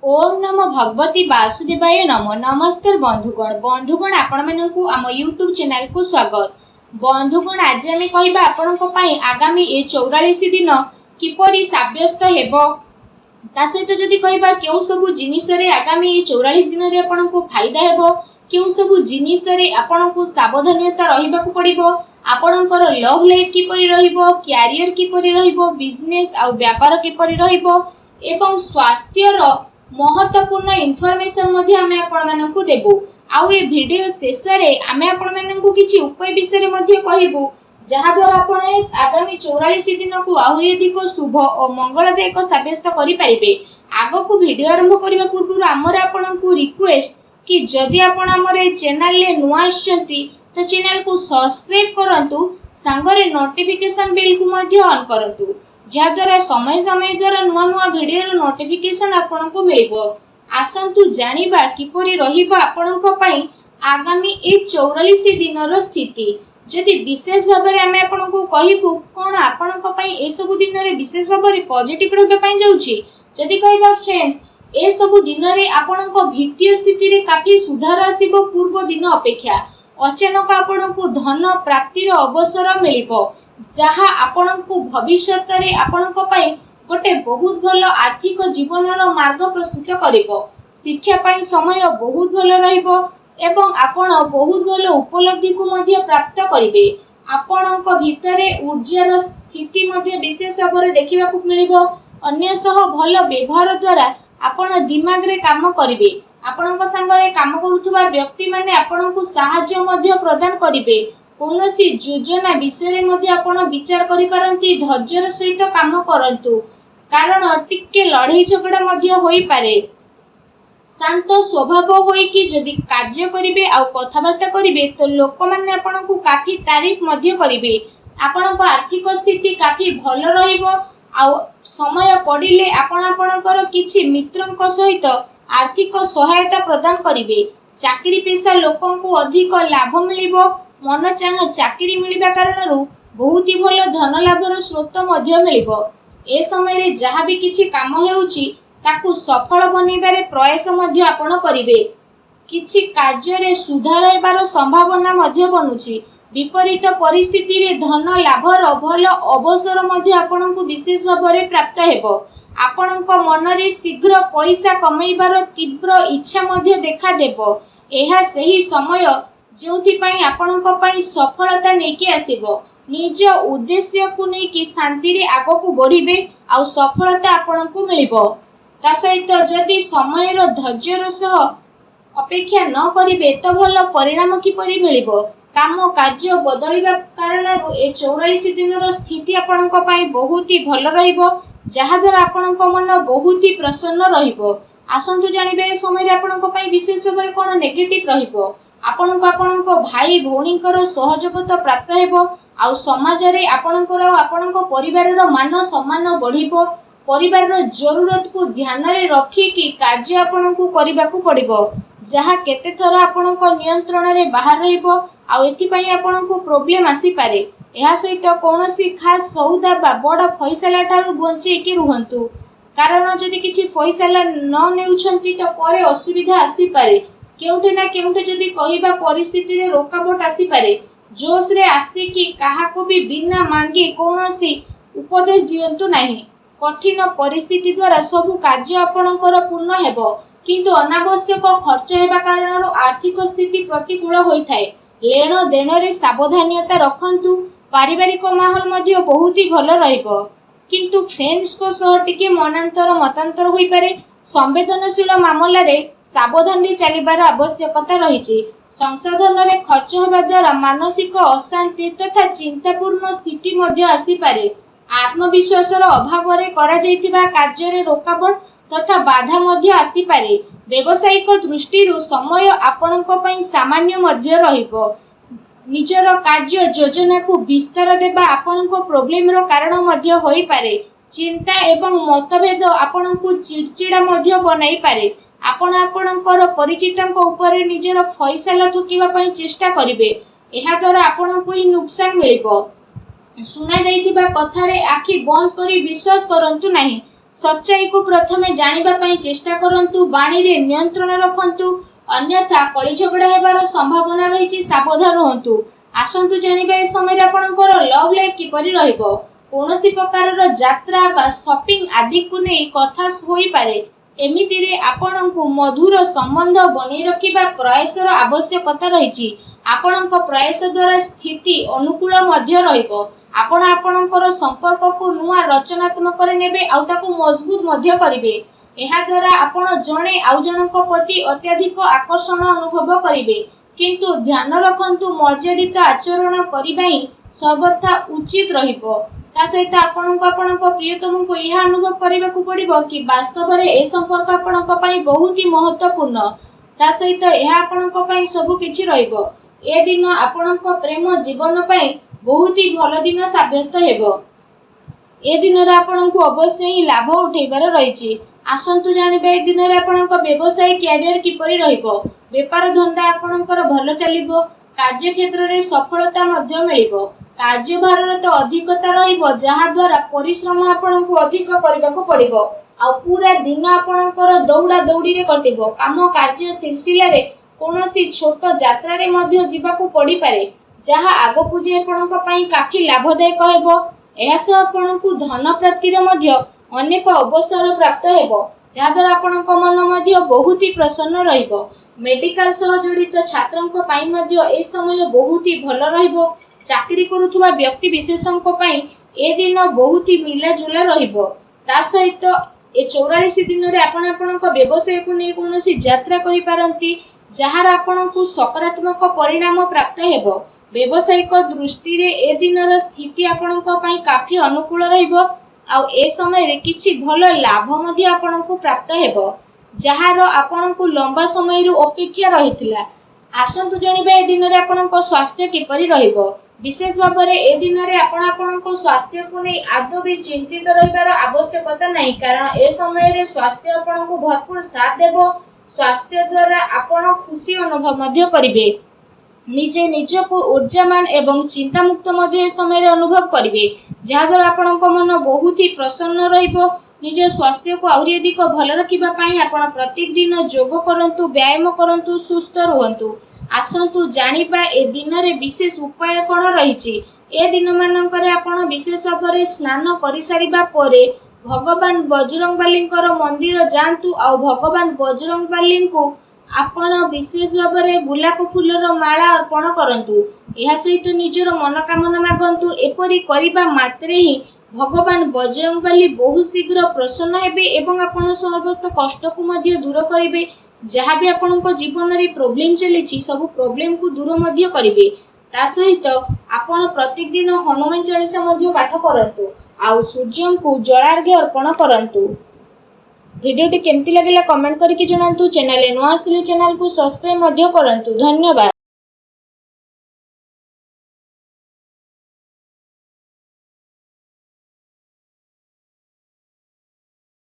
ओम नमो भगवती वासुदेवाय नमो। नमस्कार बंधुगण आपण मानकु आम यूट्यूब चैनल को स्वागत। बंधुगण आज आम कहबा आपनक पई आगामी ए 44 दिन किपरि साब्यस्त हेबो ता सहित जदि कहबा केउ सब जिनिस रे आगामी ए 44 दिन रे आपनक फायदा हेबो, केउ सब जिनिस रे आपनक सावधानता रहिबाकू पड़िबो, आपनकर लव लाइफ किपरि रहिबो, कैरियर किपरि रहिबो, बिजनेस आ व्यापार किपरि रहिबो एवं स्वास्थ्य रो महत्वपूर्ण इनफॉरमेशन मध्ये आमे आपण मानकु देबो। आउ ए वीडियो शेष रे आमे आपण मानकु किछि उपाय विषय रे मध्ये कहिबो जहा द्वारा आपण आगामी 44 दिन को आहुरी अधिक शुभ और मंगलदायक साब्यस्त करि पारिबे। आगो को वीडियो आरंभ करिबा पूर्व हमर आपनकु रिक्वेस्ट कि जदि आपण हमर चैनल ले नुआ आछंती तो चैनल को सब्सक्राइब करंतु, संगरे नोटिफिकेशन बेल को मध्ये ऑन करंतु जहाद्वारा समय समय द्वारा नुआ नुआ वीडियो नोटिफिकेशन आपको मिलिबो। आसंतु जानिबा किपरि रहिबा आपनको पई आगामी ए 44 दिनर स्थिति। जदि विशेष भाबरे आमे आपनको कहिबु कोन आपनको पई ए सब दिन रे विशेष भाबरे पॉजिटिव रहबे पई जाउछि। जदि कहबा फ्रेंड्स ए सब दिन रे आपनको वित्तीय स्थिति रे काफी सुधार आसीबो पूर्व दिन अपेक्षा। अचानक आपनको धन प्राप्तिर अवसर मिलिबो जहा आपनकु भविष्यत रे आपनको पई गोटे बहुत भलो आर्थिक जीवनर मार्ग प्रस्तुत करिवो। शिक्षा पई समय बहुत भलो रहिबो एवं आपण बहुत भलो उपलब्धि को मध्ये प्राप्त करिवे। आपनको भितरे ऊर्जार स्थिति मध्ये विशेष भाबरे देखिबाकू मिलिबो। अन्य सह भलो व्यवहार द्वारा आपण दिमाग रे काम करिवे। आपनको संगरे काम करूथुबा व्यक्ति माने आपनको सहाय्य मध्ये प्रदान करिवे। कौनसी योजना विषय मध्ये आपण विचार करि पारंती, धैर्यर सहित काम करंतु कारण टिके लड़ाई झगड़ा मध्ये होई पारे। शांत स्वभाव होई कि जदि कार्य करिवे आ कथावार्ता करिवे तो लोक माने आपनकु काफी तारीफ मध्ये करिवे। आपनको आर्थिक स्थिति काफी भलो रहिबो आ समय पड़िले आपण आपनकर किछि मित्रंक सहित आर्थिक सहायता प्रदान करिवे। चाकरी पेशा लोकंकु अधिक लाभ मिलिबो। मन चाह चाकरी मिलिबा कारणरू बहुत ही भलो धन लाभर स्रोत मध्ये मिलिबो। ए समय रे जहा भी किछि काम हेउची ताकू सफल बनेबारे प्रयास मध्ये आपण करिवे। किछि कार्य रे सुधार हेबार संभावना मध्ये बनुची। विपरीत परिस्थिति रे धन लाभर भलो अवसर मध्ये आपनकु विशेष भाबरे प्राप्त हेबो। आपनक मन रे शीघ्र पैसा कमाइबार तीव्र इच्छा मध्ये देखा देबो। एहा सही समय जोथि पई आपनक पई सफलता नेकी आसीबो। निज उद्देश्य को नेकी शांति रे आगो को बढ़िबे आ सफलता आपनकु मिलिबो। ता सहित जदि समय रो धैर्यर सह अपेक्षा न करिवे तो भलो परिणाम किपरि मिलिबो। काम कार्य बदलिबा कारणरू ए 44 दिनर स्थिति आपनक पई बहुत ही भलो रहिबो जहा द्वारा आपनक मन बहुत ही प्रसन्न रहिबो। आसंतु जानिबे ए समय रे आपनक पई विशेष भाबरे कोन नेगेटिव रहिबो। आपनको भाई भौणीकर सहयोगिता प्राप्त हेबो आ समाज रे आपनको परिवार रो मान सम्मान बढ़िबो। परिवार रो जरूरत को ध्यान रे रखी कि कार्य आपनको करिबाकू पड़िबो जहा केते थर आपनको नियंत्रण रे बाहर रहिबो आ एथि पई आपनको प्रॉब्लम आसी पारे। एहा सहित कोनोसी खास सौदा बा बड़ फैसला ठारू बंचे कि रुहंतु कारण जदि किछि फैसला न नेउछंती तो परे असुविधा आसी पारे। केउठे ना केउठे जदि कहिबा परिस्थिति रे रोकावट आसी पारे। जोश रे आसी कि काहाको भी बिना मांगी कोनोसी उपदेश दियंतु नाही। कठिन परिस्थिति द्वारा सब कार्य आपनकर पूर्ण हेबो किंतु अनावश्यक खर्च हेबा कारणरो आर्थिक स्थिति प्रतिकूल होई थाए। लेन देन रे सावधानता रखंतु। पारिवारिक माहौल मध्ये बहुत ही भलो रहिबो किंतु फ्रेंड्स को सह टिके मनांतर मतांतर होई पारे। संवेदनशील मामला रे सावधान रे चलिबार आवश्यकता रहिछि। संसाधन रे खर्च होबा द्वारा मानसिक अशांति तथा चिंतापूर्ण स्थिति मध्ये आसी पारे। आत्मविश्वास रो अभाव रे करा जायतिबा कार्य रे रोकावट तथा बाधा मध्ये आसी पारे। व्यवसायिक दृष्टि रो समय आपनक पई सामान्य मध्ये रहिबो। निजर कार्य योजना को विस्तार देबा आपनक प्रॉब्लम रो कारण मध्ये होई पारे। चिंता एवं मतभेद आपनकु चिड़चिड़ा मध्ये बनाई पारे। आपण आपणकर परिचितंक ऊपर निजर फैसला थुकिबा पई चेष्टा करिवे। एहा द्वारा आपणकु ही नुकसान मिलिबो। सुना जाइतिबा कथा रे आखि बंद करी विश्वास करंतु नाही। सच्चाई को प्रथमे जानिबा पई चेष्टा करंतु, बाणी रे नियंत्रण रखंतु, अन्यथा कଳି झगड़ा हेबार संभावना रहिछि, सावधान रहंतु। आसंतु जानिबा ए समय आपणकर लव लाइफ किपरि रहइबो। कोनोसी प्रकारर यात्रा बा शॉपिंग आदि को नै कथा होई पारे। एमितिरे आपणको मधुर संबंध बनै रखिबा प्रयासर आवश्यकता रहिछि। आपणक प्रयास द्वारा स्थिति अनुकूल मध्य रहिबो। आपण आपणकर संपर्क को नुआ रचनात्मक रे नेबे आ ताकू मजबूत मध्य करिवे। एहा द्वारा आपण जणे आउ जनक प्रति अत्यधिक आकर्षण अनुभव करिवे, किंतु ध्यान रखंतु मर्यादित आचरण करिबा ही सर्वथा उचित रहिबो। ता सहित आपणक प्रियतम को यह अनुभव करने को पड़िबो कि वास्तव में ए संपर्क आपणक पई बहुत ही महत्वपूर्ण। ता सहित यह आपणक पई सब किछि रहिबो। ए दिन आपणक प्रेम जीवन पई बहुत ही भल दिन साब्यस्त हेबो। ए दिन रे आपणक अवश्य ही लाभ उठेबार रहिछि। आसंतु जानिबे ए दिन रे आपणक व्यवसाय कैरियर किपरि रहिबो। व्यापार धंदा आपणकर भल चलिबो। कार्य क्षेत्र रे सफलता मध्य मिलिबो। कार्यभार तो अधिकता रहिबो, जहा द्वारा परिश्रम आपणको अधिक करबाको पड़िबो। आ पूरा दिन आपणकर दौड़ा दौड़ी रे कटिबो। काम कार्य सिलसिला रे कोनोसी छोट यात्रा रे मध्य जीवाको पड़ी पारे, जहा आगो जे आपणक पई काफी लाभदायक हेबो। एहास आपणको धन प्राप्ति रे मध्य अनेक अवसर प्राप्त हेबो, जहा द्वारा आपणक मन मध्य बहुत ही प्रसन्न रहिबो। मेडिकल सह जड़ित छात्रंक पई मध्य ए समय बहुत ही भल रहिबो। चाकरी करुथुवा व्यक्ति विशेषंक पई ए दिन बहुत ही मिलाजुला रहिबो। ता सहित ए 44 दिन रे आपणक व्यवसाय को नै कोनोसी यात्रा करि पारंती, जहार आपणको सकारात्मक परिणाम प्राप्त हेबो। व्यवसायिक दृष्टि रे ए दिनर स्थिति आपणक पई काफी अनुकूल रहिबो। आ ए समय रे किछि भल लाभ मध्य आपणको प्राप्त हेबो, जहार आपणको लंबा समय रु अपेक्षा रहितला। आसंतु जानिबा ए दिन रे आपणक स्वास्थ्य किपरि रहिबो। विशेष भाव में ए दिन में आपण स्वास्थ्य को नहीं आदौ भी चिंतित रहिबार आवश्यकता नहीं, कारण ए समय रे स्वास्थ्य आपण को भरपूर साथ देबो। स्वास्थ्य द्वारा आपण खुशी अनुभव मध्य करिवे। निजे निज को ऊर्जामान एवं चिंता मुक्त मध्य ए समय रे अनुभव करिवे, जहा द्वारा आपणक मन बहुत ही प्रसन्न रहिबो। निज स्वास्थ्य को आउरी अधिक भल रखिबा पई आपण प्रत्येक दिन योग करंतु, व्यायाम करंतु, सुस्थ रहंतु। आसंतु जानिबा ए दिन रे विशेष उपाय कोन रहिछि। ए दिन मानकरे आपण विशेष भाव में स्नान करि सारिबा परे भगवान बजरंगबलींकर मंदिर जांतु। आ भगवान बजरंगबली को आपण विशेष भाव में गुलाब फूलर माला अर्पण करंतु। एहा सहित निजर मनोकामना मागंतु। एपरि करिबा मात्रे ही भगवान बजरंगबली बहुत शीघ्र प्रसन्न हेबे एवं आपण समस्त कष्ट को मध्य दूर करिवे। जहाँ भी आपण जीवन में प्रोब्लेम चली सब प्रोब्लेम को दूर मध्य करिवे। ता सहित आपण प्रत्येक दिन हनुमान चालीसा मध्य पाठ करंतु। आउ सूर्य को जलार्घ्य अर्पण करंतु। वीडियो टी केमती लगिला कमेंट करके जणांतु। चैनल नुआ आसले चैनल को सब्सक्राइब मध्य करंतु। धन्यवाद।